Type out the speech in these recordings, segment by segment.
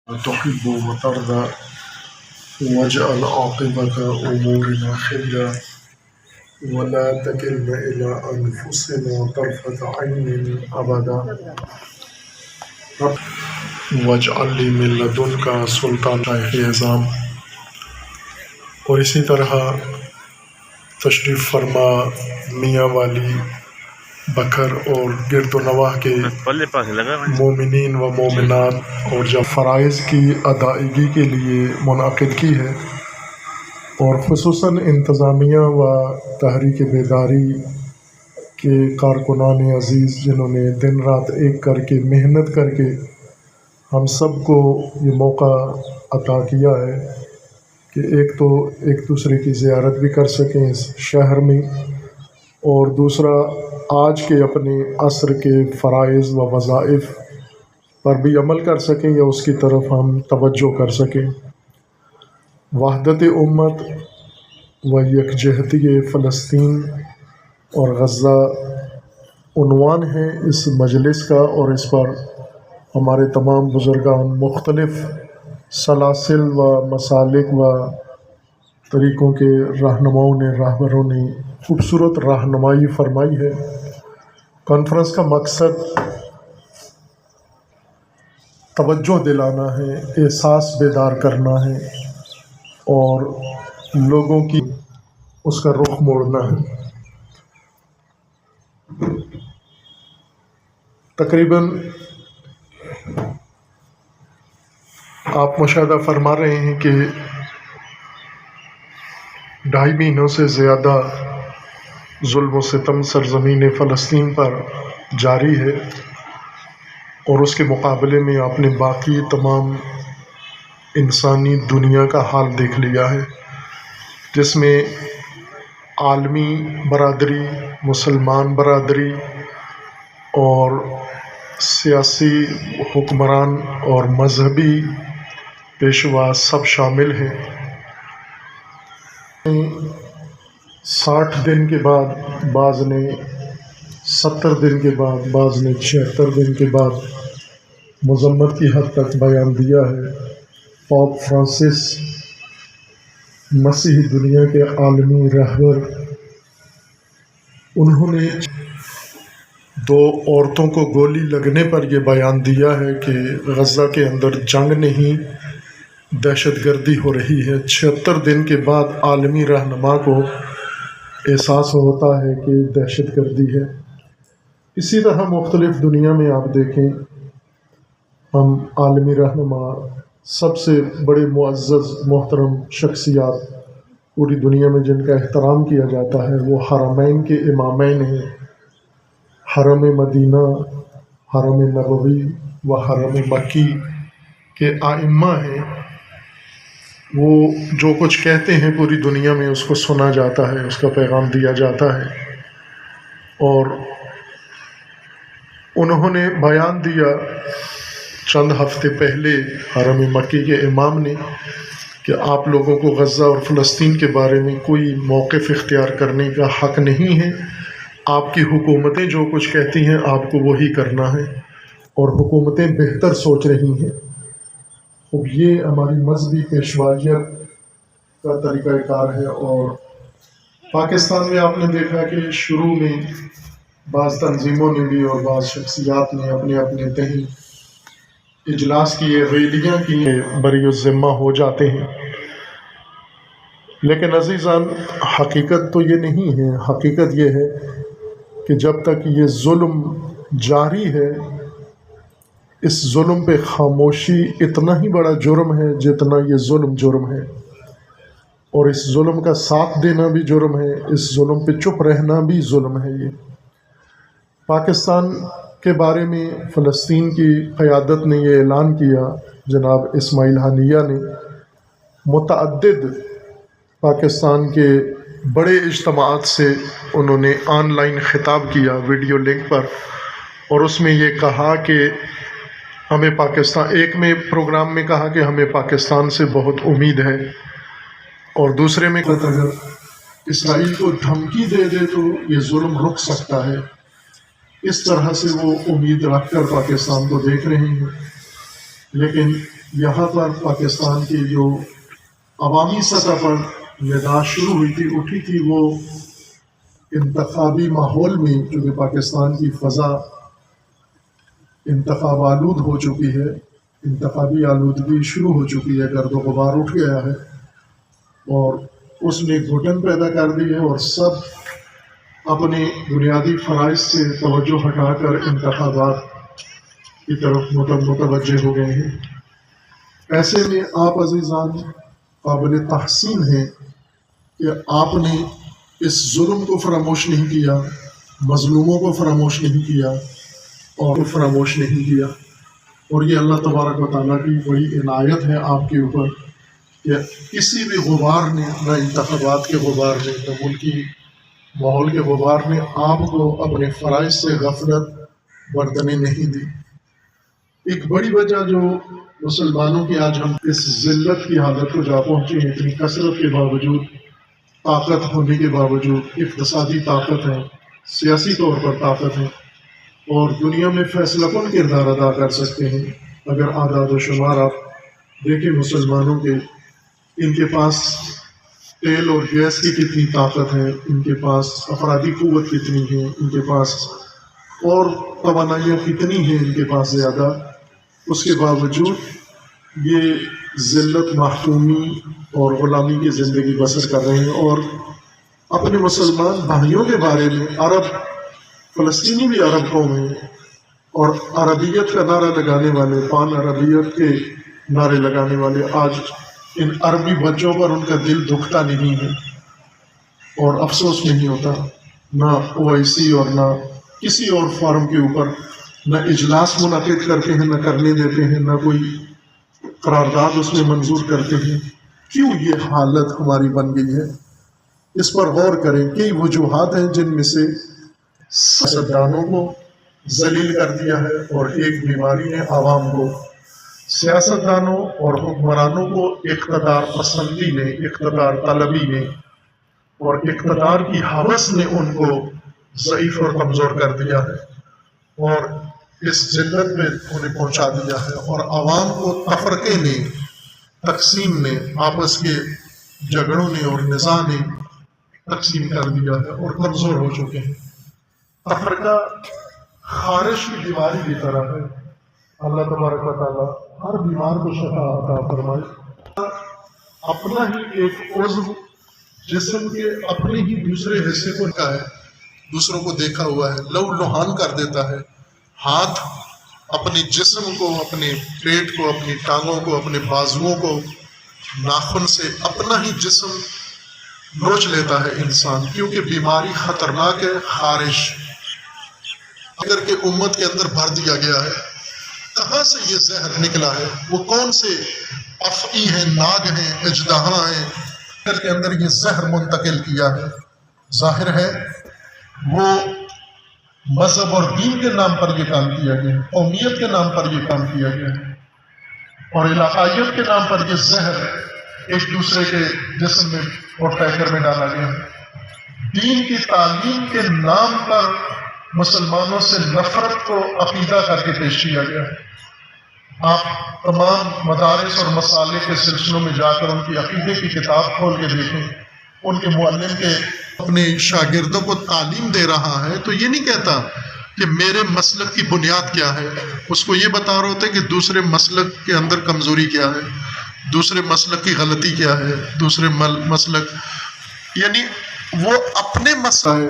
تحب وترضى واجعل عاقبة أمورنا خيرا ولا تكلنا إلى أنفسنا طرفة عين أبدا رب واجعل لي من لدنك سلطان اعظام۔ اور اسی طرح تشریف فرما میاں والی بکر اور گرد و نواح کے مومنین و مومنات، اور جب فرائض کی ادائیگی کے لیے منعقد کی ہے، اور خصوصاً انتظامیہ و تحریک بیداری کے کارکنان عزیز جنہوں نے دن رات ایک کر کے محنت کر کے ہم سب کو یہ موقع عطا کیا ہے کہ ایک تو ایک دوسرے کی زیارت بھی کر سکیں اس شہر میں، اور دوسرا آج کے اپنے عصر کے فرائض و وظائف پر بھی عمل کر سکیں یا اس کی طرف ہم توجہ کر سکیں۔ وحدت امت و یکجہتی فلسطین اور غزہ عنوان ہے اس مجلس کا، اور اس پر ہمارے تمام بزرگان مختلف سلاسل و مسالک و طریقوں کے راہبروں نے خوبصورت رہنمائی فرمائی ہے۔ کانفرنس کا مقصد توجہ دلانا ہے، احساس بیدار کرنا ہے، اور لوگوں کی اس کا رخ موڑنا ہے۔ تقریباً آپ مشاہدہ فرما رہے ہیں کہ 2.5 مہینوں سے زیادہ ظلم و ستم سرزمین فلسطین پر جاری ہے، اور اس کے مقابلے میں آپ نے باقی تمام انسانی دنیا کا حال دیکھ لیا ہے، جس میں عالمی برادری، مسلمان برادری اور سیاسی حکمران اور مذہبی پیشوا سب شامل ہیں۔ 60 دن کے بعد، بعض نے 70 دن کے بعد، بعض نے 76 دن کے بعد مذمت کی حد تک بیان دیا ہے۔ پوپ فرانسس مسیحی دنیا کے عالمی رہبر، انہوں نے 2 عورتوں کو گولی لگنے پر یہ بیان دیا ہے کہ غزہ کے اندر جنگ نہیں، دہشت گردی ہو رہی ہے۔ 76 دن کے بعد عالمی رہنما کو احساس ہوتا ہے کہ دہشت گردی ہے۔ اسی طرح مختلف دنیا میں آپ دیکھیں، ہم عالمی رہنما، سب سے بڑے معزز محترم شخصیات پوری دنیا میں جن کا احترام کیا جاتا ہے، وہ حرمین کے امامین ہیں، حرم مدینہ، حرم نبوی و حرم مکی کے ائمہ ہیں۔ وہ جو کچھ کہتے ہیں پوری دنیا میں اس کو سنا جاتا ہے، اس کا پیغام دیا جاتا ہے، اور انہوں نے بیان دیا چند ہفتے پہلے حرم مکی کے امام نے کہ آپ لوگوں کو غزہ اور فلسطین کے بارے میں کوئی موقف اختیار کرنے کا حق نہیں ہے، آپ کی حکومتیں جو کچھ کہتی ہیں آپ کو وہی کرنا ہے، اور حکومتیں بہتر سوچ رہی ہیں۔ اب یہ ہماری مذہبی پیشوائیت کا طریقہ کار ہے، اور پاکستان میں آپ نے دیکھا کہ شروع میں بعض تنظیموں نے بھی اور بعض شخصیات نے اپنے اپنے تئیں اجلاس کیے، ریلیاں کی، بری الذمہ ہو جاتے ہیں۔ لیکن عزیزان، حقیقت تو یہ نہیں ہے۔ حقیقت یہ ہے کہ جب تک یہ ظلم جاری ہے، اس ظلم پہ خاموشی اتنا ہی بڑا جرم ہے جتنا یہ ظلم جرم ہے، اور اس ظلم کا ساتھ دینا بھی جرم ہے، اس ظلم پہ چپ رہنا بھی ظلم ہے۔ یہ پاکستان کے بارے میں فلسطین کی قیادت نے یہ اعلان کیا، جناب اسماعیل ہانیہ نے متعدد پاکستان کے بڑے اجتماعات سے انہوں نے آن لائن خطاب کیا ویڈیو لنک پر، اور اس میں یہ کہا کہ ہمیں پاکستان، ایک میں پروگرام میں کہا کہ ہمیں پاکستان سے بہت امید ہے، اور دوسرے میں اگر اسرائیل کو دھمکی دے دے تو یہ ظلم رک سکتا ہے۔ اس طرح سے وہ امید رکھ کر پاکستان کو دیکھ رہے ہیں، لیکن یہاں پر پاکستان کی جو عوامی سطح پر ندا شروع ہوئی تھی، اٹھی تھی، وہ انتخابی ماحول میں، کیونکہ پاکستان کی فضا انتخاب آلود ہو چکی ہے، انتخابی آلودگی شروع ہو چکی ہے، گرد و غبار اٹھ گیا ہے اور اس نے گھٹن پیدا کر دی ہے، اور سب اپنے بنیادی فرائض سے توجہ ہٹا کر انتخابات کی طرف متوجہ ہو گئے ہیں۔ ایسے میں آپ عزیزان قابل تحسین ہیں کہ آپ نے اس ظلم کو فراموش نہیں کیا، مظلوموں کو فراموش نہیں کیا اور فراموش نہیں کیا، اور یہ اللہ تبارک و تعالیٰ کی بڑی عنایت ہے آپ کے اوپر کہ کسی بھی غبار نے، نہ انتخابات کے غبار نے، نہ ملکی ماحول کے غبار نے آپ کو اپنے فرائض سے غفلت برتنے نہیں دی۔ ایک بڑی وجہ جو مسلمانوں کی آج ہم اس ذلت کی حالت کو جا پہنچے ہیں، اتنی کثرت کے باوجود، طاقت ہونے کے باوجود، اقتصادی طاقت ہے، سیاسی طور پر طاقت ہے، اور دنیا میں فیصلہ کن کردار ادا کر سکتے ہیں۔ اگر اعداد و شمار آپ دیکھیں مسلمانوں کے، ان کے پاس تیل اور گیس کی کتنی طاقت ہے، ان کے پاس افرادی قوت کتنی ہے، ان کے پاس اور توانائیاں کتنی ہیں، ان کے پاس زیادہ، اس کے باوجود یہ ذلت، محکومی اور غلامی کی زندگی بسر کر رہے ہیں، اور اپنے مسلمان بھائیوں کے بارے میں، عرب، فلسطینی بھی عرب قوم ہیں، اور عربیت کا نعرہ لگانے والے، پان عربیت کے نعرے لگانے والے، آج ان عربی بچوں پر ان کا دل دکھتا نہیں ہے اور افسوس نہیں ہوتا، نہ OIC اور نہ کسی اور فارم کے اوپر نہ اجلاس منعقد کرتے ہیں، نہ کرنے دیتے ہیں، نہ کوئی قرارداد اس میں منظور کرتے ہیں۔ کیوں یہ حالت ہماری بن گئی ہے؟ اس پر غور کریں۔ کئی وجوہات ہیں جن میں سے سیاستدانوں کو ذلیل کر دیا ہے، اور ایک بیماری ہے عوام کو۔ سیاستدانوں اور حکمرانوں کو اقتدار پسندی نے، اقتدار طلبی نے اور اقتدار کی ہوس نے ان کو ضعیف اور کمزور کر دیا ہے، اور اس ذلت میں انہیں پہنچا دیا ہے، اور عوام کو تفرقے نے، تقسیم نے، آپس کے جھگڑوں نے اور نزاع نے تقسیم کر دیا ہے اور کمزور ہو چکے ہیں۔ تفرقہ خارش کی بیماری کی طرح ہے۔ اللہ تبارک و تعالیٰ ہر بیمار کو شفا عطا فرمائے۔ اپنا ہی ایک عضو جسم کے اپنے ہی دوسرے حصے کو کا ہے، دوسروں کو دیکھا ہوا ہے، لو لوہان کر دیتا ہے۔ ہاتھ اپنے جسم کو، اپنے پیٹ کو، اپنی ٹانگوں کو، اپنے بازوؤں کو ناخن سے اپنا ہی جسم نوچ لیتا ہے انسان، کیونکہ بیماری خطرناک ہے، خارش اگر کہ امت کے اندر بھر دیا گیا ہے۔ کہاں سے یہ زہر نکلا ہے؟ وہ کون سے افعی ہیں، ناگ ہیں، اژدہا ہیں کے اندر یہ زہر منتقل کیا ہے؟ ظاہر ہے وہ مذہب اور دین کے نام پر یہ کام کیا گیا ہے، قومیت کے نام پر یہ کام کیا گیا ہے، اور علاقائیت کے نام پر یہ زہر ایک دوسرے کے جسم میں اور پیکر میں ڈالا گیا ہے۔ دین کی تعلیم کے نام پر مسلمانوں سے نفرت کو عقیدہ کر کے پیش کیا گیا ہے۔ آپ تمام مدارس اور مسالے کے سلسلوں میں جا کر ان کی عقیدے کی کتاب کھول کے دیکھیں، ان کے معلم کے اپنے شاگردوں کو تعلیم دے رہا ہے تو یہ نہیں کہتا کہ میرے مسلک کی بنیاد کیا ہے، اس کو یہ بتا رہے ہوتے کہ دوسرے مسلک کے اندر کمزوری کیا ہے، دوسرے مسلک کی غلطی کیا ہے، دوسرے مسلک، یعنی وہ اپنے مسئلہ ہے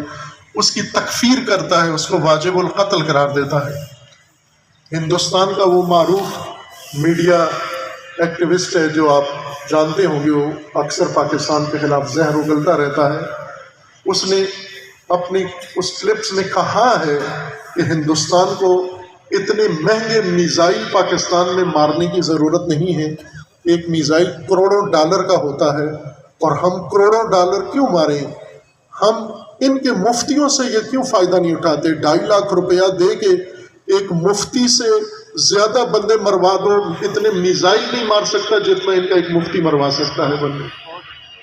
اس کی تکفیر کرتا ہے، اس کو واجب القتل قرار دیتا ہے۔ ہندوستان کا وہ معروف میڈیا ایکٹیوسٹ ہے جو آپ جانتے ہوں گے، وہ اکثر پاکستان کے خلاف زہر اگلتا رہتا ہے، اس نے اپنی اس کلپس میں کہا ہے کہ ہندوستان کو اتنے مہنگے میزائل پاکستان میں مارنے کی ضرورت نہیں ہے، ایک میزائل کروڑوں ڈالر کا ہوتا ہے، اور ہم کروڑوں ڈالر کیوں ماریں؟ ہم ان کے مفتیوں سے یہ کیوں فائدہ نہیں اٹھاتے؟ 2.5 لاکھ روپیہ دے کے ایک مفتی سے زیادہ بندے مروا دو، اتنے میزائل نہیں مار سکتا جتنا ان کا ایک مفتی مروا سکتا ہے بندے۔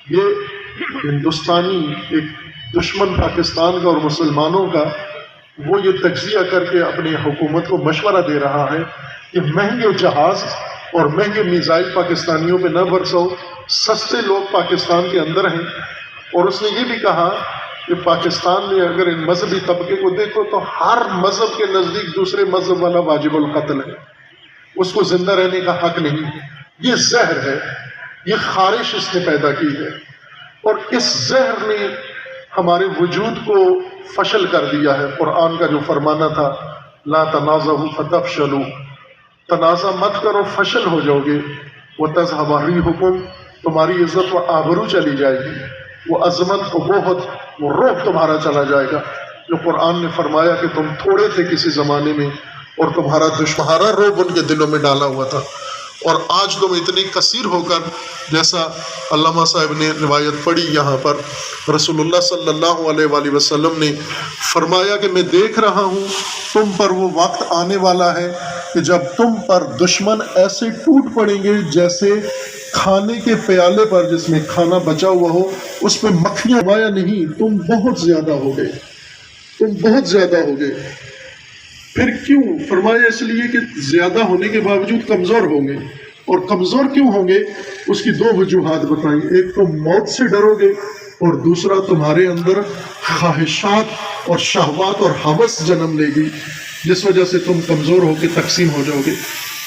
یہ ہندوستانی ایک دشمن پاکستان کا اور مسلمانوں کا، وہ یہ تجزیہ کر کے اپنی حکومت کو مشورہ دے رہا ہے کہ مہنگے جہاز اور مہنگے میزائل پاکستانیوں پہ نہ برساؤ، سستے لوگ پاکستان کے اندر ہیں۔ اور اس نے یہ بھی کہا کہ پاکستان میں اگر ان مذہبی طبقے کو دیکھو تو ہر مذہب کے نزدیک دوسرے مذہب والا واجب القتل ہے، اس کو زندہ رہنے کا حق نہیں۔ یہ زہر ہے، یہ خارش اس نے پیدا کی ہے، اور اس زہر نے ہمارے وجود کو فشل کر دیا ہے۔ قرآن کا جو فرمانا تھا لا تنازعوا فتفشلوا، تنازع مت کرو فشل ہو جاؤ گے، وتذهب ريحكم، تمہاری عزت و آبرو چلی جائے گی، وہ عظمت و بہت وہ روح تمہارا چلا جائے گا۔ جو قرآن نے فرمایا کہ تم تھوڑے تھے کسی زمانے میں اور تمہارا روب ان کے دلوں میں ڈالا ہوا تھا، اور آج تم اتنے کثیر ہو کر، جیسا علامہ صاحب نے روایت پڑھی یہاں پر، رسول اللہ صلی اللہ علیہ وآلہ وسلم نے فرمایا کہ میں دیکھ رہا ہوں تم پر وہ وقت آنے والا ہے کہ جب تم پر دشمن ایسے ٹوٹ پڑیں گے جیسے کھانے کے پیالے پر جس میں کھانا بچا ہوا ہو اس پہ مکھیاں۔ فرمایا نہیں، تم بہت زیادہ ہو گئے، تم بہت زیادہ ہو گئے۔ پھر کیوں؟ فرمایا اس لیے کہ زیادہ ہونے کے باوجود کمزور ہوں گے، اور کمزور کیوں ہوں گے اس کی دو وجوہات بتائیں۔ ایک تو موت سے ڈرو گے، اور دوسرا تمہارے اندر خواہشات اور شہوات اور ہوس جنم لے گی جس وجہ سے تم کمزور ہو کے تقسیم ہو جاؤ گے،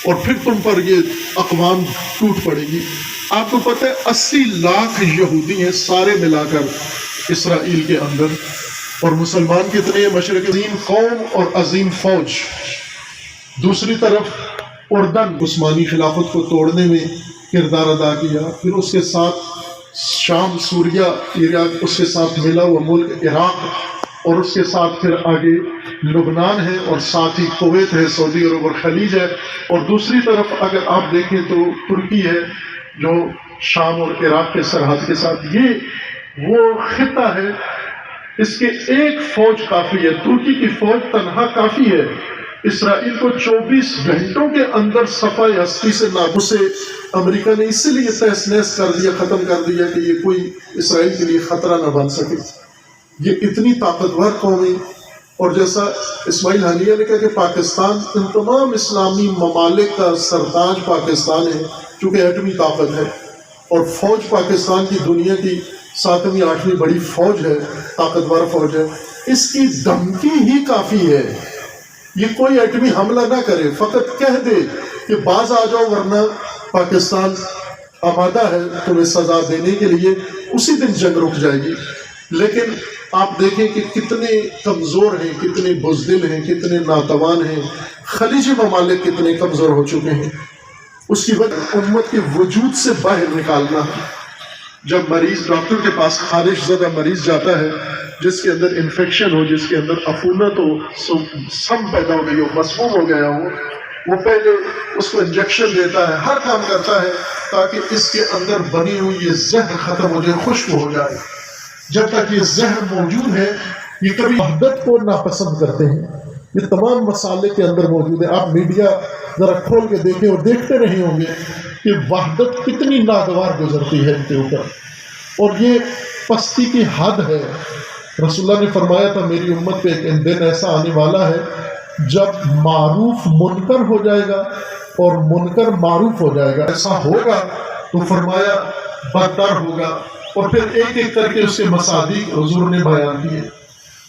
اور پھر تم پر یہ اقوام ٹوٹ پڑے گی۔ آپ کو پتہ ہے 80 لاکھ یہودی ہیں سارے ملا کر اسرائیل کے اندر، اور مسلمان کتنے ہیں؟ مشرق عظیم قوم اور عظیم فوج۔ دوسری طرف اردن عثمانی خلافت کو توڑنے میں کردار ادا کیا، پھر اس کے ساتھ شام، سوریہ، عراق، اس کے ساتھ ملا ہوا ملک عراق، اور اس کے ساتھ پھر آگے لبنان ہے، اور ساتھ ہی کویت ہے، سعودی عرب اور خلیج ہے، اور دوسری طرف اگر آپ دیکھیں تو ترکی ہے جو شام اور عراق کے سرحد کے ساتھ۔ یہ وہ خطہ ہے، اس کے ایک فوج کافی ہے، ترکی کی فوج تنہا کافی ہے اسرائیل کو 24 گھنٹوں کے اندر صفحہ ہستی سے اسے امریکہ نے اسی لیے تہس نہس کر دیا، ختم کر دیا کہ یہ کوئی اسرائیل کے لیے خطرہ نہ بن سکے۔ یہ اتنی طاقتور قوم ہے، اور جیسا اسماعیل حنیہ نے کہا کہ پاکستان ان تمام اسلامی ممالک کا سرتاج پاکستان ہے، چونکہ ایٹمی طاقت ہے، اور فوج پاکستان کی دنیا کی 7ویں 8ویں بڑی فوج ہے، طاقتور فوج ہے۔ اس کی دھمکی ہی کافی ہے، یہ کوئی ایٹمی حملہ نہ کرے، فقط کہہ دے کہ باز آ جاؤ ورنہ پاکستان آمادہ ہے تمہیں سزا دینے کے لیے، اسی دن جنگ رک جائے گی۔ لیکن آپ دیکھیں کہ کتنے کمزور ہیں، کتنے بزدل ہیں، کتنے ناتوان ہیں، خلیجی ممالک کتنے کمزور ہو چکے ہیں۔ اس کی وجہ امت کے وجود سے باہر نکالنا ہے۔ جب مریض ڈاکٹر کے پاس خارش زدہ مریض جاتا ہے جس کے اندر انفیکشن ہو، جس کے اندر عفونت ہو، سم پیدا ہو گئی ہو، مسموم ہو گیا ہو، وہ پہلے اس کو انجیکشن دیتا ہے، ہر کام کرتا ہے تاکہ اس کے اندر بنی ہوئی یہ زہر ختم ہو جائے، خشک ہو جائے۔ جب تک یہ زہر موجود ہے، یہ کبھی وحدت کو ناپسند کرتے ہیں۔ یہ تمام مسالے کے اندر موجود ہے۔ آپ میڈیا ذرا کھول کے دیکھیں اور دیکھتے رہے ہوں گے کہ وحدت کتنی ناگوار گزرتی ہے ان کے اوپر، اور یہ پستی کی حد ہے۔ رسول اللہ نے فرمایا تھا میری امت پہ ایک دن ایسا آنے والا ہے جب معروف منکر ہو جائے گا اور منکر معروف ہو جائے گا۔ ایسا ہوگا تو فرمایا بدتر ہوگا، اور پھر ایک ایک کر کے اس کے مصادیق حضور نے بیان کیے۔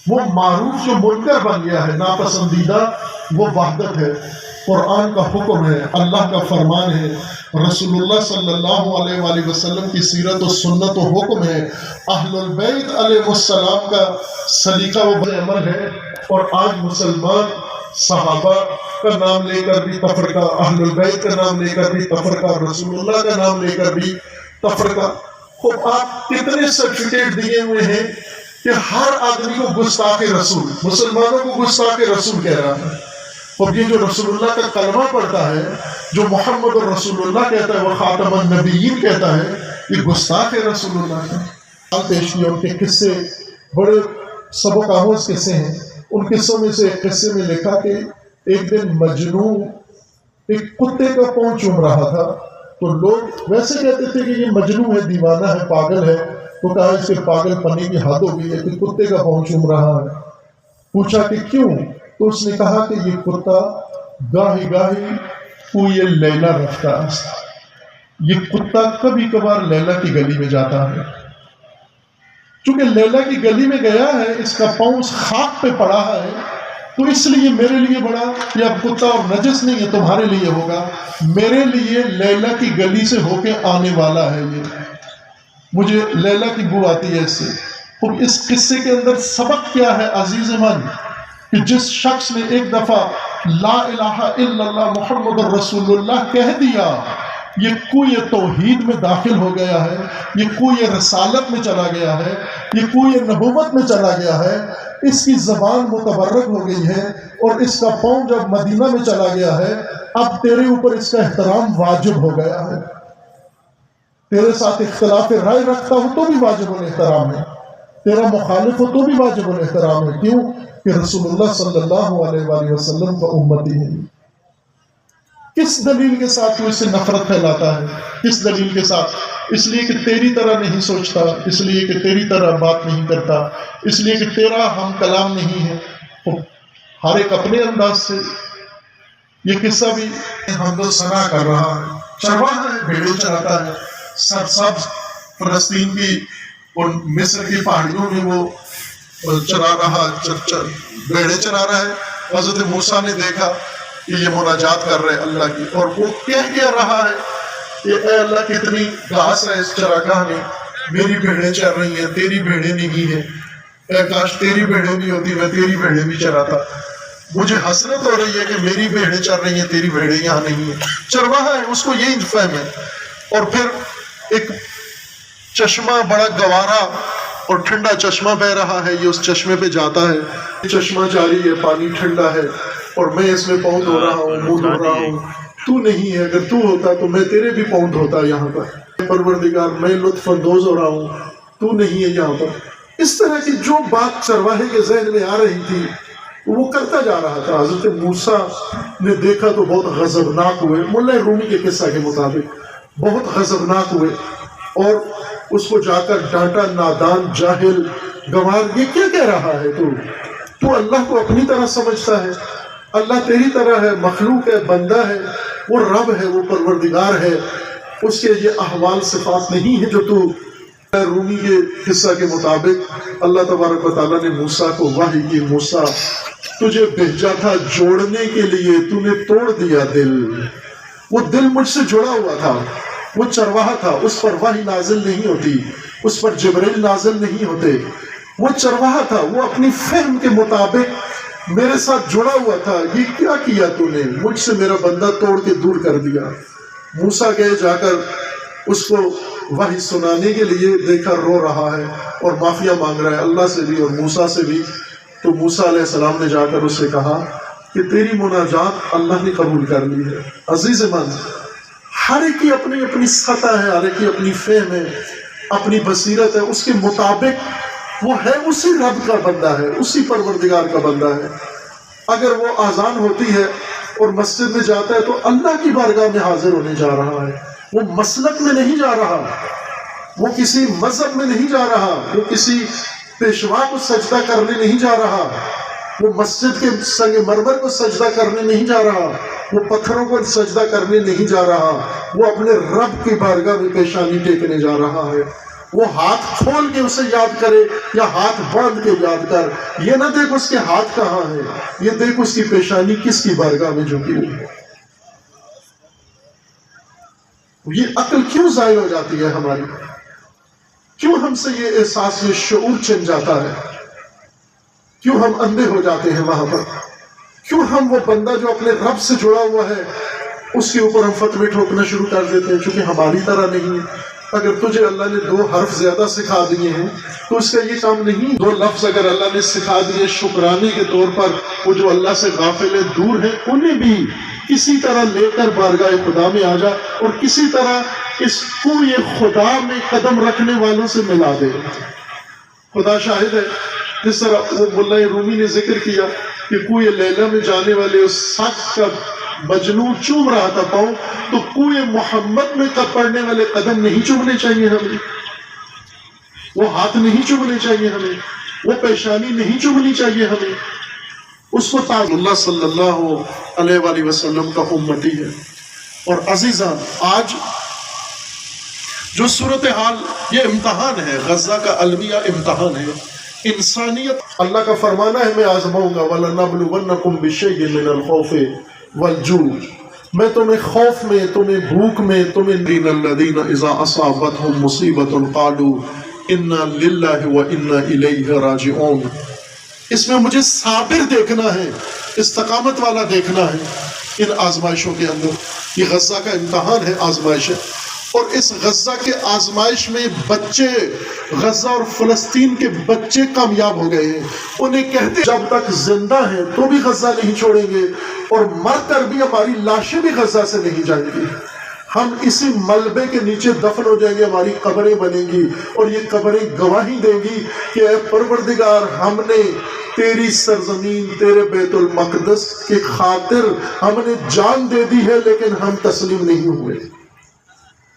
وہ معروف جو منکر بن گیا ہے، ناپسندیدہ، وہ وحدت ہے، قرآن کا حکم ہے، اللہ کا فرمان ہے، رسول اللہ صلی اللہ علیہ وآلہ وسلم کی سیرت و سنت و حکم ہے، اہل البیت علیہ السلام کا سلیقہ و عمل ہے۔ اور آج مسلمان صحابہ کا نام لے کر بھی تفرقہ، اہل البیت کا نام لے کر بھی تفرقہ، رسول اللہ کا نام لے کر بھی تفرقہ۔ خب آپ کتنے سرٹیفکیٹ دیے ہوئے ہیں کہ ہر آدمی کو گستاخ رسول، مسلمانوں کو گستاخ رسول کہہ رہا ہے۔ اور یہ جو رسول اللہ کا کلمہ پڑھتا ہے، جو محمد رسول اللہ کہتا ہے، وہ خاتم النبیین کہتا ہے، یہ گستاخ رسول اللہ ہے۔ پیش کیا ان کے قصے بڑے سبق آموز قصے ہیں۔ ان قصوں میں سے ایک قصے میں لکھا کہ ایک دن مجنو ایک کتے کا پاؤں چوم رہا تھا، تو لوگ ویسے کہتے تھے کہ یہ مجنو ہے، دیوانہ ہے، پاگل ہے، تو کہا اس کے پاگل پنے کی حد ہو گئی ہے کہ کتے کا پاؤں چوم رہا ہے۔ پوچھا کہ کیوں؟ تو اس نے کہا کہ یہ کتا گاہی گاہی کوئی لیلا رفتہ است، یہ کتا کبھی کبھار لیلا کی گلی میں جاتا ہے، چونکہ لیلا کی گلی میں گیا ہے، اس کا پاؤں خاک پہ پڑا ہے، تو اس لیے میرے لیے بڑا، یہ کتا اور نجس نہیں ہے، تمہارے لیے ہوگا، میرے لیے لیلا کی گلی سے ہو کے آنے والا ہے، یہ مجھے لیلا کی بو آتی ہے اس سے۔ اور اس قصے کے اندر سبق کیا ہے عزیز من، کہ جس شخص نے ایک دفعہ لا الہ الا اللہ محمد رسول اللہ کہہ دیا، یہ کوئی توحید میں داخل ہو گیا ہے، یہ کوئی رسالت میں چلا گیا ہے، یہ کوئی نبوت میں چلا گیا ہے، اس کی زبان متبرک ہو گئی ہے، اور اس کا پاؤں جب مدینہ میں چلا گیا ہے، اب تیرے اوپر اس کا احترام واجب ہو گیا ہے، تیرے ساتھ اختلاف رائے رکھتا ہوں تو بھی واجب الاحترام ہے، تیرا مخالف ہو تو بھی واجب الاحترام ہے، کیوں کہ رسول اللہ صلی اللہ علیہ وآلہ وسلم کا امتی ہے۔ کس دلیل کے ساتھ تو اس سے نفرت پھیلاتا ہے؟ کس دلیل کے ساتھ؟ اس لیے کہ تیری طرح نہیں سوچتا، اس لیے کہ تیری طرح بات نہیں کرتا، اس لیے کہ تیرا ہم کلام نہیں ہے، ہر ایک اپنے انداز سے۔ یہ قصہ بھی حمد و ثنا کر رہا ہے، چرواہا ہے، بھیڑیں چراتا ہے، سرسبز فلسطین کی اور مصر کی پہاڑیوں میں وہ چرا رہا، بھیڑیں چرا رہا ہے۔ حضرت موسیٰ نے دیکھا کہ یہ مناجات کر رہے اللہ کی، اور وہ کہہ رہا ہے کہ اے اللہ کتنی گھاس ہے اس چراگاہ میں، میری بھیڑیں چر رہی ہیں، تیری بھیڑیں نہیں ہیں، اے کاش تیری بھیڑیں بھی ہوتی، میں تیری بھیڑیں بھی چراتا۔ مجھے حسرت ہو رہی ہے کہ میری بھیڑیں چر رہی ہیں، تیری بھیڑیں یہاں نہیں ہیں۔ چرواہا ہے، اس کو یہی فہم ہے۔ اور پھر ایک چشمہ بڑا گوارا اور ٹھنڈا چشمہ بہ رہا ہے، یہ اس چشمے پہ جاتا ہے، چشمہ جاری ہے، پانی ٹھنڈا ہے، اور میں اس میں پاؤں دھو رہا ہوں، منہ دھو رہا ہوں، تو نہیں ہے، اگر تو ہوتا تو میں تیرے بھی پاؤں دھوتا یہاں پر، پروردگار میں لطف اندوز ہو رہا ہوں، تو نہیں ہے یہاں پر۔ اس طرح کی جو بات چرواہے کے ذہن میں آ رہی تھی وہ کرتا جا رہا تھا۔ حضرت موسیٰ نے دیکھا تو بہت غضبناک ہوئے، ملا رومی کے قصہ کے مطابق بہت غضبناک ہوئے، اور اس کو جا کر ڈانٹا، نادان، جاہل، گنوار، یہ کیا کہہ رہا ہے تو اللہ کو اپنی طرح سمجھتا ہے؟ اللہ تیری طرح ہے، مخلوق ہے، بندہ ہے، وہ رب ہے، وہ پروردگار ہے، اس کے یہ احوال صفات نہیں ہے جو تو۔ رومی کے قصہ کے مطابق اللہ تبارک و تعالیٰ نے موسیٰ کو وحی کی، موسیٰ تجھے بھیجا تھا جوڑنے کے لیے، تو نے توڑ دیا دل۔ وہ دل مجھ سے جڑا ہوا تھا، وہ چرواہا تھا، اس پر وحی نازل نہیں ہوتی، اس پر جبرائیل نازل نہیں ہوتے، وہ چرواہا تھا، وہ اپنی فہم کے مطابق میرے ساتھ جڑا ہوا تھا۔ یہ کیا کیا تو نے؟ مجھ سے میرا بندہ توڑ کے دور کر دیا۔ موسیٰ گئے، جا کر اس کو وحی سنانے کے لیے، دیکھا رو رہا ہے اور معافیہ مانگ رہا ہے اللہ سے بھی اور موسیٰ سے بھی۔ تو موسیٰ علیہ السلام نے جا کر اس سے کہا کہ تیری مناجات اللہ نے قبول کر لی ہے۔ عزیز من، ہر ایک کی اپنی اپنی سطح ہے، ہر ایک کی اپنی فہم ہے، اپنی بصیرت ہے، اس کے مطابق وہ ہے اسی رب کا بندہ ہے، اسی پروردگار کا بندہ ہے۔ اگر وہ اذان ہوتی ہے اور مسجد میں جاتا ہے تو اللہ کی بارگاہ میں حاضر ہونے جا رہا ہے، وہ مسلک میں نہیں جا رہا، وہ کسی مذہب میں نہیں جا رہا، وہ کسی پیشوا کو سجدہ کرنے نہیں جا رہا، وہ مسجد کے سنگ مرمر کو سجدہ کرنے نہیں جا رہا، وہ پتھروں کو سجدہ کرنے نہیں جا رہا، وہ اپنے رب کی بارگاہ میں پیشانی ٹیکنے جا رہا ہے۔ وہ ہاتھ کھول کے اسے یاد کرے یا ہاتھ باندھ کے یاد کر، یہ نہ دیکھ اس کے ہاتھ کہاں ہے، یہ دیکھ اس کی پیشانی کس کی بارگاہ میں جھکی ہوئی ہے۔ یہ عقل کیوں ضائع ہو جاتی ہے ہماری؟ کیوں ہم سے یہ احساس، یہ شعور چھن جاتا ہے؟ کیوں ہم اندھے ہو جاتے ہیں وہاں پر؟ کیوں ہم وہ بندہ جو اپنے رب سے جڑا ہوا ہے اس کے اوپر ہم فتوے ٹھوکنا شروع کر دیتے ہیں؟ چونکہ ہماری طرح نہیں ہے۔ اگر تجھے اللہ نے 2 حرف زیادہ سکھا دیے ہیں تو اس کا یہ کام نہیں۔ 2 لفظ اگر اللہ نے سکھا دیے شکرانے کے طور پر، وہ جو اللہ سے غافل دور ہیں انہیں بھی کسی طرح لے کر بارگاہ خدا میں آ جا اور کسی طرح اس کو یہ خدا میں قدم رکھنے والوں سے ملا دے۔ خدا شاہد ہے، جس طرح وہ ملا رومی نے ذکر کیا کہ کوئی لیلا میں جانے والے اس سخت کا مجنون چوم رہا تھا پاؤں، تو کوئی محمد میں پڑنے والے قدم نہیں چومنے چاہیے ہمیں، وہ ہاتھ نہیں چومنے چاہیے ہمیں، وہ پیشانی نہیں چومنی چاہیے ہمیں۔ اس کو اللہ صلی اللہ علیہ وآلہ وسلم کا امتی ہے۔ اور عزیزان، آج جو صورتحال، یہ امتحان ہے، غزہ کا المیہ امتحان ہے، انسانیت۔ اللہ کا فرمانا ہے میں آزماؤں گا، وَلَنَبْلُوَنَّكُمْ بِشَيْءٍ مِّنَ الْخَوْفِ وَالْجُوعِ، میں تمہیں خوف میں، تمہیں بھوک میں، تمہیں الَّذِينَ إِذَا أَصَابَتْهُمْ مُصِيبَةٌ قَالُوا إِنَّا لِلَّهِ وَإِنَّا إِلَيْهِ رَاجِعُونَ۔ اس میں مجھے صابر دیکھنا ہے، استقامت والا دیکھنا ہے ان آزمائشوں کے اندر۔ یہ غزہ کا امتحان ہے، آزمائش ہے، اور اس غزہ کے آزمائش میں بچے، غزہ اور فلسطین کے بچے کامیاب ہو گئے ہیں۔ انہیں کہتے جب تک زندہ ہیں تو بھی غزہ نہیں چھوڑیں گے، اور مر کر بھی ہماری لاشیں بھی غزہ سے نہیں جائیں گی، ہم اسی ملبے کے نیچے دفن ہو جائیں گے، ہماری قبریں بنیں گی، اور یہ قبریں گواہی دیں گی کہ اے پروردگار، ہم نے تیری سرزمین، تیرے بیت المقدس کی خاطر ہم نے جان دے دی ہے، لیکن ہم تسلیم نہیں ہوئے،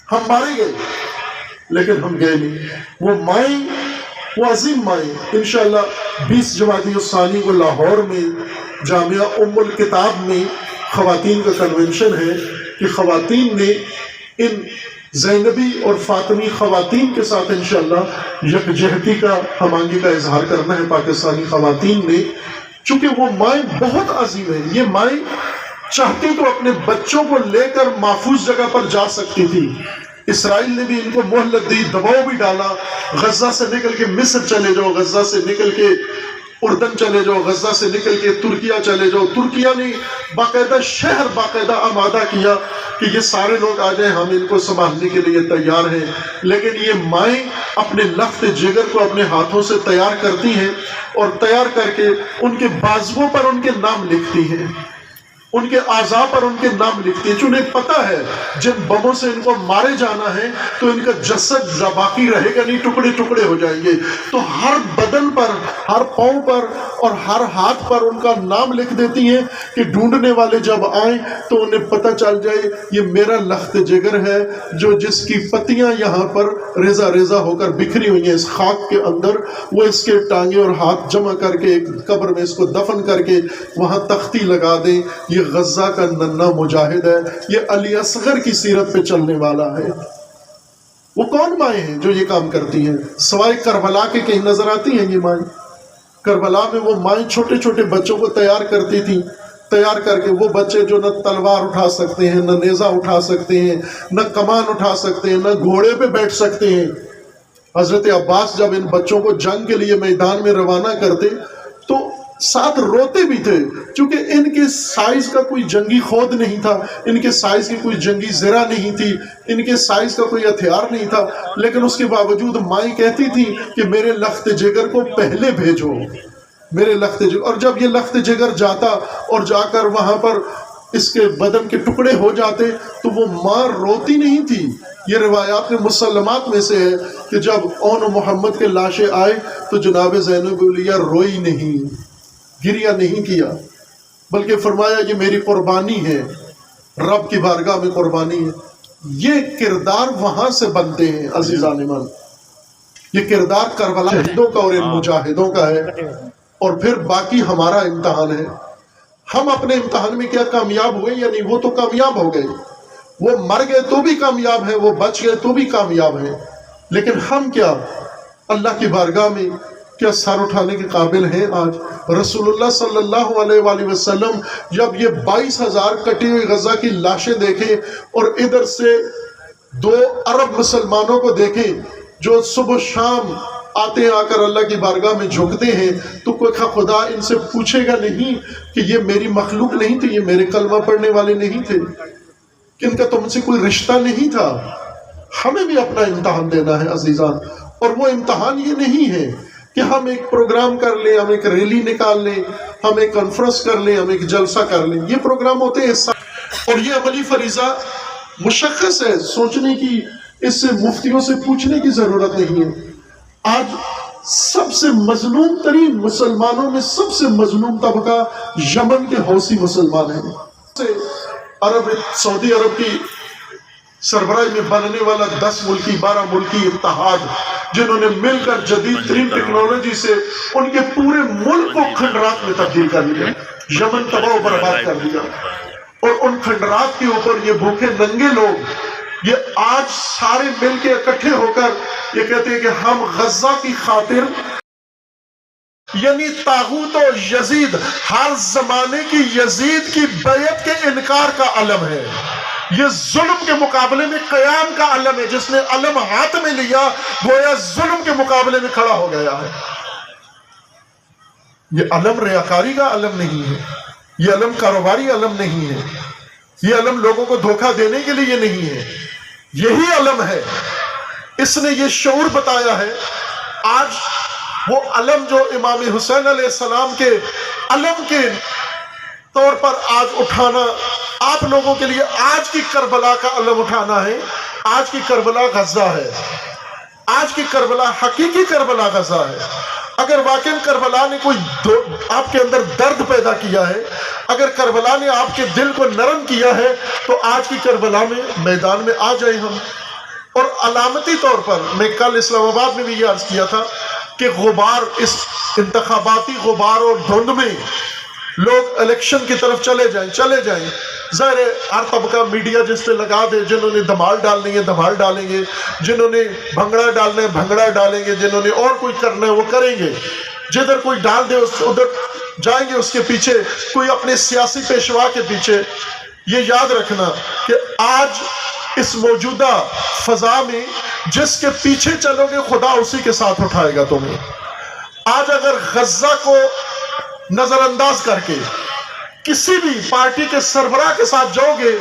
ہم مارے گئے لیکن ہم گئے نہیں۔ وہ مائیں، وہ عظیم مائیں، انشاءاللہ 20 جمادی الثانی کو لاہور میں جامعہ ام الکتاب میں خواتین کا کنونشن ہے کہ خواتین نے ان زینبی اور فاطمی خواتین کے ساتھ انشاءاللہ یکجہتی کا، ہم آہنگی کا اظہار کرنا ہے پاکستانی خواتین نے، چونکہ وہ مائیں بہت عظیم ہیں۔ یہ مائیں چاہتی تو اپنے بچوں کو لے کر محفوظ جگہ پر جا سکتی تھی، اسرائیل نے بھی ان کو مہلت دی، دباؤ بھی ڈالا، غزہ سے نکل کے مصر چلے جاؤ، غزہ سے نکل کے اردن چلے جاؤ، غزہ سے نکل کے ترکیہ چلے جاؤ۔ ترکیہ نے باقاعدہ شہر باقاعدہ آمادہ کیا کہ یہ سارے لوگ آ جائیں، ہم ان کو سنبھالنے کے لیے تیار ہیں، لیکن یہ مائیں اپنے لخت جگر کو اپنے ہاتھوں سے تیار کرتی ہیں، اور تیار کر کے ان کے بازوؤں پر ان کے نام لکھتی ہیں، ان کے اعضاء پر ان کے نام لکھتی ہیں، انہیں پتہ ہے جن بموں سے ان کو مارے جانا ہے تو ان کا جسد باقی رہے گا نہیں، ٹکڑے ٹکڑے ہو جائیں گے، تو ہر بدن پر، ہر پاؤں پر اور ہر ہاتھ پر ان کا نام لکھ دیتی ہیں کہ ڈھونڈنے والے جب آئیں تو انہیں پتہ چل جائے یہ میرا لخت جگر ہے، جو جس کی پتیاں یہاں پر ریزہ ریزہ ہو کر بکھری ہوئی ہیں اس خاک کے اندر، وہ اس کے ٹانگیں اور ہاتھ جمع کر کے ایک قبر میں اس کو دفن کر کے وہاں تختی لگا دیں۔ یہ غزہ کا ننھا مجاہد ہے، یہ علی اصغر کی سیرت پہ چلنے والا ہے۔ وہ کون مائیں ہیں جو یہ کام کرتی ہیں؟ سوائے کربلا کے کہیں نظر آتی ہیں یہ مائیں؟ کربلا میں وہ مائیں چھوٹے چھوٹے بچوں کو تیار کرتی تھیں، تیار کر کے وہ بچے جو نہ تلوار اٹھا سکتے ہیں، نہ نیزہ اٹھا سکتے ہیں، نہ کمان اٹھا سکتے ہیں، نہ گھوڑے پہ بیٹھ سکتے ہیں۔ حضرت عباس جب ان بچوں کو جنگ کے لیے میدان میں روانہ کرتے تو ساتھ روتے بھی تھے، چونکہ ان کے سائز کا کوئی جنگی خود نہیں تھا، ان کے سائز کی کوئی جنگی زرہ نہیں تھی، ان کے سائز کا کوئی ہتھیار نہیں تھا، لیکن اس کے باوجود مائیں کہتی تھی کہ میرے لخت جگر کو پہلے بھیجو، میرے لخت جگر۔ اور جب یہ لخت جگر جاتا اور جا کر وہاں پر اس کے بدن کے ٹکڑے ہو جاتے تو وہ ماں روتی نہیں تھی۔ یہ روایات میں مسلمات میں سے ہے کہ جب اون محمد کے لاشیں آئے تو جناب زینب علیہ روئی نہیں، گریہ نہیں کیا، بلکہ فرمایا یہ میری قربانی ہے، رب کی بارگاہ میں قربانی ہے۔ یہ کردار وہاں سے بنتے ہیں عزیزان ایمان، یہ کردار کربلا شہیدوں کا اور ان مجاہدوں کا ہے، اور پھر باقی ہمارا امتحان ہے۔ ہم اپنے امتحان میں کیا کامیاب ہوئے یا نہیں؟ وہ تو کامیاب ہو گئے، وہ مر گئے تو بھی کامیاب ہیں، وہ بچ گئے تو بھی کامیاب ہیں، لیکن ہم کیا اللہ کی بارگاہ میں کیا سر اٹھانے کے قابل ہیں؟ آج رسول اللہ صلی اللہ علیہ وآلہ وسلم جب یہ 22,000 کٹی ہوئی غزہ کی لاشیں دیکھیں اور ادھر سے 2 ارب مسلمانوں کو دیکھیں جو صبح شام آتے ہیں، آ کر اللہ کی بارگاہ میں جھکتے ہیں، تو کوئی خدا ان سے پوچھے گا نہیں کہ یہ میری مخلوق نہیں تھی، یہ میرے کلمہ پڑھنے والے نہیں تھے، کہ ان کا تم سے کوئی رشتہ نہیں تھا؟ ہمیں بھی اپنا امتحان دینا ہے عزیزان، اور وہ امتحان یہ نہیں ہے کہ ہم ایک پروگرام کر لیں، ہم ایک ریلی نکال لیں، ہم ایک کانفرنس کر لیں، ہم ایک جلسہ کر لیں۔ یہ پروگرام ہوتے ہیں اور یہ عملی فریضہ مشخص ہے، سوچنے کی، اس سے مفتیوں سے پوچھنے کی ضرورت نہیں ہے۔ آج سب سے مظلوم ترین مسلمانوں میں سب سے مظلوم طبقہ یمن کے حوثی مسلمان ہیں۔ عرب، سعودی عرب کی سربراہی میں بننے والا 10 ملکی 12 ملکی اتحاد، جنہوں نے مل کر جدید ترین ٹیکنالوجی سے ان کے پورے ملک کو کھنڈرات میں تبدیل کر دیا، یمن تباہ و برباد کر دیا۔ اور ان کھنڈرات کے اوپر یہ بھوکے ننگے لوگ یہ آج سارے مل کے اکٹھے ہو کر یہ کہتے ہیں کہ ہم غزہ کی خاطر، یعنی طاغوت و یزید، ہر زمانے کی یزید کی بیعت کے انکار کا علم ہے، یہ ظلم کے مقابلے میں قیام کا علم ہے۔ جس نے علم ہاتھ میں لیا گویا ظلم کے مقابلے میں کھڑا ہو گیا ہے۔ یہ علم ریاکاری کا علم نہیں ہے، یہ علم کاروباری علم نہیں ہے، یہ علم لوگوں کو دھوکہ دینے کے لیے نہیں ہے، یہی علم ہے۔ اس نے یہ شعور بتایا ہے۔ آج وہ علم جو امام حسین علیہ السلام کے علم کے طور پر آج اٹھانا آپ لوگوں کے لیے آج کی کربلا کا علم اٹھانا ہے۔ آج کی کربلا غزہ ہے، آج کی کربلا حقیقی کربلا غزہ ہے۔ اگر واقعی کربلا نے کوئی آپ کے اندر درد پیدا کیا ہے، اگر کربلا نے آپ کے دل کو نرم کیا ہے، تو آج کی کربلا میں میدان میں آ جائیں ہم۔ اور علامتی طور پر میں کل اسلام آباد میں بھی یہ عرض کیا تھا کہ غبار، اس انتخاباتی غبار اور دھند میں لوگ الیکشن کی طرف چلے جائیں۔ ظاہر ہے ہر طبقہ میڈیا جس پہ لگا دے، جنہوں نے دھمال ڈالنی ہے دھمال ڈالیں گے، جنہوں نے بھنگڑا ڈالنا ہے بھنگڑا ڈالیں گے، جنہوں نے اور کوئی کرنا ہے وہ کریں گے، جدھر کوئی ڈال دے ادھر جائیں گے اس کے پیچھے، کوئی اپنے سیاسی پیشوا کے پیچھے۔ یہ یاد رکھنا کہ آج اس موجودہ فضا میں جس کے پیچھے چلو گے خدا اسی کے ساتھ اٹھائے گا تمہیں۔ آج اگر غزہ کو نظر انداز کر کے کسی بھی پارٹی کے سربراہ کے ساتھ جاؤ گے،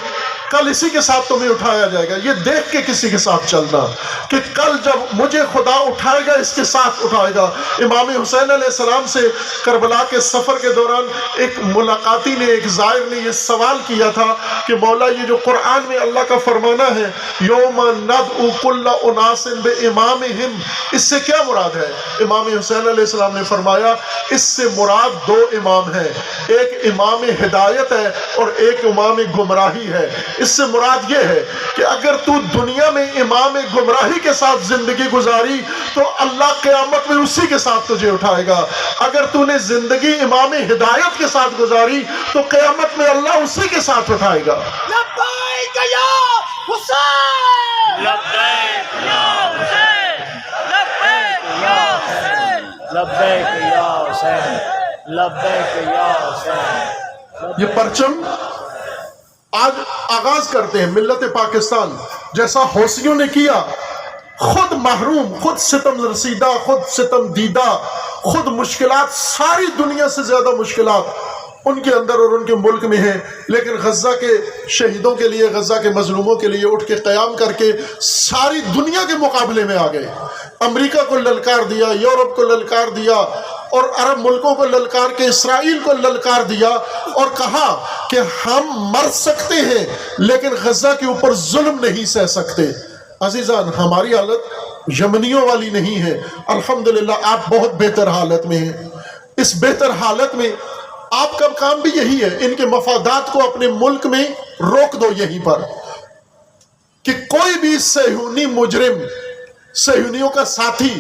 کل اسی کے ساتھ تمہیں اٹھایا جائے گا۔ یہ دیکھ کے کسی کے ساتھ چلنا کہ کل جب مجھے خدا اٹھائے گا اس کے ساتھ اٹھائے گا۔ امام حسین علیہ السلام سے کربلا کے سفر کے دوران ایک ملاقاتی نے، ایک زائر نے یہ سوال کیا تھا کہ مولا یہ جو قرآن میں اللہ کا فرمانا ہے یوم ندعو کل اناس بامامہم، اس سے کیا مراد ہے؟ امام حسین علیہ السلام نے فرمایا اس سے مراد دو امام ہیں، ایک امام ہدایت ہے اور ایک امام گمراہی ہے۔ اس سے مراد یہ ہے کہ اگر تو دنیا میں امام گمراہی کے ساتھ زندگی گزاری تو اللہ قیامت میں اسی کے ساتھ تجھے اٹھائے گا، اگر تو نے زندگی امام ہدایت کے ساتھ گزاری تو قیامت میں اللہ اسی کے ساتھ اٹھائے گا۔ لبیک یا حسین، لبیک یا حسین، لبیک یا حسین، لبیک یا حسین، لبیک یا حسین۔ یہ پرچم آج آغاز کرتے ہیں ملت پاکستان، جیسا حوثیوں نے کیا، خود محروم، خود ستم رسیدہ، خود ستم دیدہ، خود مشکلات، ساری دنیا سے زیادہ مشکلات ان کے اندر اور ان کے ملک میں ہیں، لیکن غزہ کے شہیدوں کے لیے، غزہ کے مظلوموں کے لیے اٹھ کے قیام کر کے ساری دنیا کے مقابلے میں آ گئے۔ امریکہ کو للکار دیا، یورپ کو للکار دیا، اور عرب ملکوں کو للکار کے اسرائیل کو للکار دیا، اور کہا کہ ہم مر سکتے ہیں لیکن غزہ کے اوپر ظلم نہیں سہ سکتے۔ عزیزان، ہماری حالت یمنیوں والی نہیں ہے، الحمدللہ آپ بہت بہتر حالت میں ہیں۔ اس بہتر حالت میں آپ کا کام بھی یہی ہے، ان کے مفادات کو اپنے ملک میں روک دو یہیں پر، کہ کوئی بھی صہیونی مجرم، صہیونیوں کا ساتھی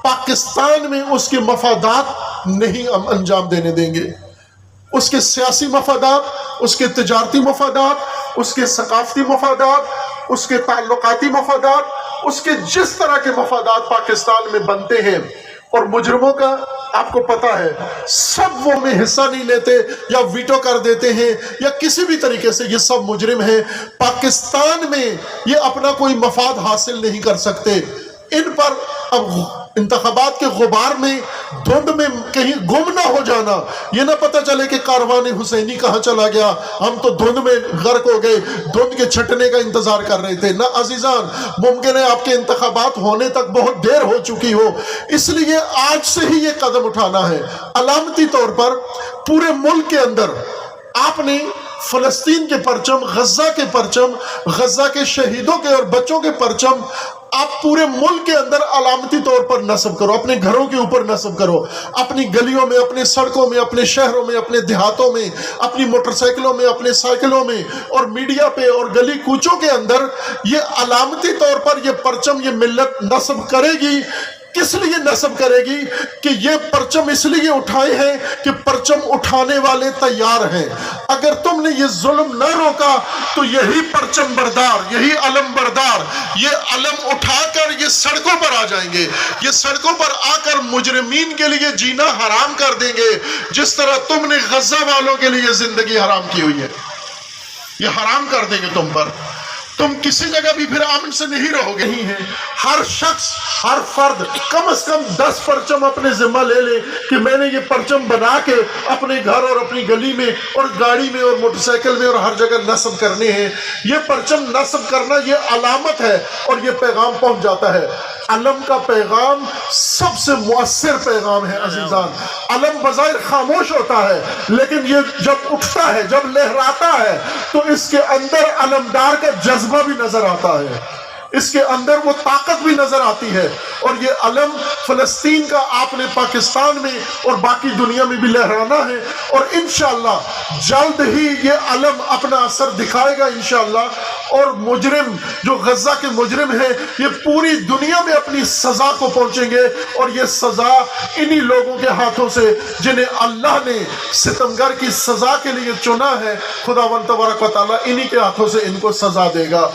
پاکستان میں اس کے مفادات نہیں انجام دینے دیں گے۔ اس کے سیاسی مفادات، اس کے تجارتی مفادات، اس کے ثقافتی مفادات، اس کے تعلقاتی مفادات، اس کے جس طرح کے مفادات پاکستان میں بنتے ہیں، اور مجرموں کا آپ کو پتہ ہے سب وہ میں حصہ نہیں لیتے یا ویٹو کر دیتے ہیں یا کسی بھی طریقے سے، یہ سب مجرم ہیں، پاکستان میں یہ اپنا کوئی مفاد حاصل نہیں کر سکتے۔ ان پر اب انتخابات کے غبار میں، دھند میں کہیں گم نہ ہو جانا، یہ نہ پتہ چلے کہ کاروان حسینی کہاں چلا گیا، ہم تو دھند میں غرق ہو گئے، دھند کے چھٹنے کا انتظار کر رہے تھے۔ نہ عزیزان، ممکن ہے آپ کے انتخابات ہونے تک بہت دیر ہو چکی ہو، اس لیے آج سے ہی یہ قدم اٹھانا ہے۔ علامتی طور پر پورے ملک کے اندر آپ نے فلسطین کے پرچم، غزہ کے پرچم، غزہ کے شہیدوں کے اور بچوں کے پرچم آپ پورے ملک کے اندر علامتی طور پر نصب کرو، اپنے گھروں کے اوپر نصب کرو، اپنی گلیوں میں، اپنے سڑکوں میں، اپنے شہروں میں، اپنے دیہاتوں میں، اپنی موٹر سائیکلوں میں، اپنے سائیکلوں میں، اور میڈیا پہ اور گلی کوچوں کے اندر یہ علامتی طور پر یہ پرچم یہ ملت نصب کرے گی کس لیے نصب کرے گی کہ یہ پرچم اس لیے اٹھائے ہیں کہ پرچم اٹھانے والے تیار ہیں. اگر تم نے یہ ظلم نہ روکا تو یہی پرچم بردار، یہی علم بردار یہ علم اٹھا کر یہ سڑکوں پر آ جائیں گے. یہ سڑکوں پر آ کر مجرمین کے لیے جینا حرام کر دیں گے، جس طرح تم نے غزہ والوں کے لیے زندگی حرام کی ہوئی ہے. یہ حرام کر دیں گے تم پر. تم کسی جگہ بھی پھر امن سے نہیں رہو گے. نہیں ہے، ہر شخص، ہر فرد کم از کم 10 پرچم اپنے ذمہ لے لے کہ میں نے یہ پرچم بنا کے اپنے گھر اور اپنی گلی میں اور گاڑی میں اور موٹر سائیکل میں اور ہر جگہ نصب کرنے ہیں. یہ پرچم نصب کرنا یہ علامت ہے اور یہ پیغام پہنچ جاتا ہے. علم کا پیغام سب سے مؤثر پیغام ہے عزیزان. علم بظاہر خاموش ہوتا ہے، لیکن یہ جب اٹھتا ہے، جب لہراتا ہے تو اس کے اندر علمدار کا جذبہ بھی نظر آتا ہے، اس کے اندر وہ طاقت بھی نظر آتی ہے. اور یہ علم فلسطین کا آپ نے پاکستان میں اور باقی دنیا میں بھی لہرانا ہے، اور انشاءاللہ جلد ہی یہ علم اپنا اثر دکھائے گا انشاءاللہ. اور مجرم جو غزہ کے مجرم ہیں یہ پوری دنیا میں اپنی سزا کو پہنچیں گے، اور یہ سزا انہی لوگوں کے ہاتھوں سے جنہیں اللہ نے ستمگر کی سزا کے لیے چنا ہے. خداوند تبارک و تعالیٰ انہی کے ہاتھوں سے ان کو سزا دے گا.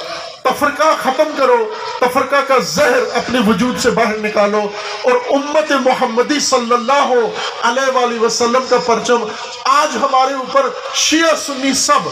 تفرقہ ختم کرو، تفرقہ کا زہر اپنے وجود سے باہر نکالو، اور امت محمدی صلی اللہ علیہ وآلہ وسلم کا پرچم آج ہمارے اوپر شیعہ سنی سب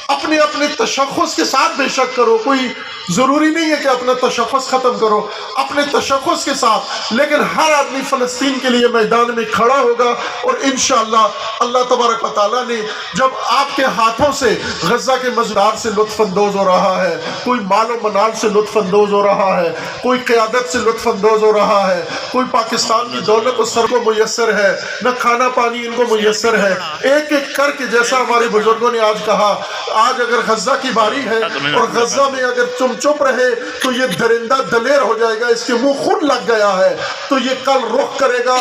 اپنے اپنے تشخص کے ساتھ بے شک کرو. کوئی ضروری نہیں ہے کہ اپنا تشخص ختم کرو، اپنے تشخص کے ساتھ، لیکن ہر آدمی فلسطین کے لیے میدان میں کھڑا ہوگا. اور انشاءاللہ اللہ تبارک و تعالیٰ نے جب آپ کے ہاتھوں سے غزہ کے مزدار سے لطف اندوز ہو رہا ہے، کوئی مال و منال سے لطف اندوز ہو رہا ہے، کوئی قیادت سے لطف اندوز ہو رہا ہے، کوئی پاکستان کی دولت و سر کو میسر ہے، نہ کھانا پانی ان کو میسر ہے، ایک ایک کر کے جیسا ہمارے بزرگوں نے آج کہا، آج اگر غزہ کی باری ہے اور غزہ میں اگر تم چپ رہے تو یہ درندہ دلیر ہو جائے گا، اس کے منہ خود لگ گیا ہے، تو یہ کل رخ کرے گا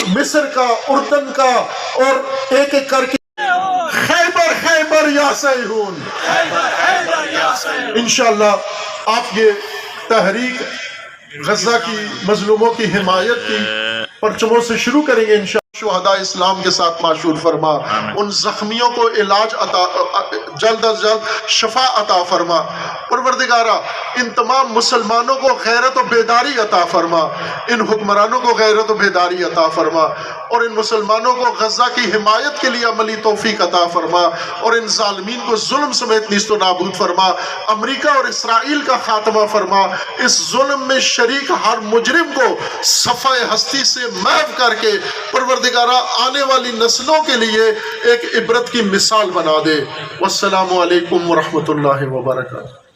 مصر کا، اردن کا، اور ایک ایک کر کے خیبر خیبر یا سیہون. انشاءاللہ آپ یہ تحریک غزہ کی مظلوموں کی حمایت کی پرچموں سے شروع کریں گے انشاءاللہ. شہداء اسلام کے ساتھ معشور فرما، ان زخمیوں کو علاج عطا، جلد از جلد شفا عطا فرما. پروردگارہ ان تمام مسلمانوں کو غیرت و بیداری عطا فرما، ان حکمرانوں کو غیرت و بیداری عطا فرما، اور ان مسلمانوں کو غزہ کی حمایت کے لیے عملی توفیق عطا فرما، اور ان ظالمین کو ظلم سمیت نیست و نابود فرما. امریکہ اور اسرائیل کا خاتمہ فرما. اس ظلم میں شریک ہر مجرم کو صفحہ ہستی سے محو کر کے پروردگارہ آنے والی نسلوں کے لیے ایک عبرت کی مثال بنا دے. والسلام علیکم ورحمۃ اللہ وبرکاتہ.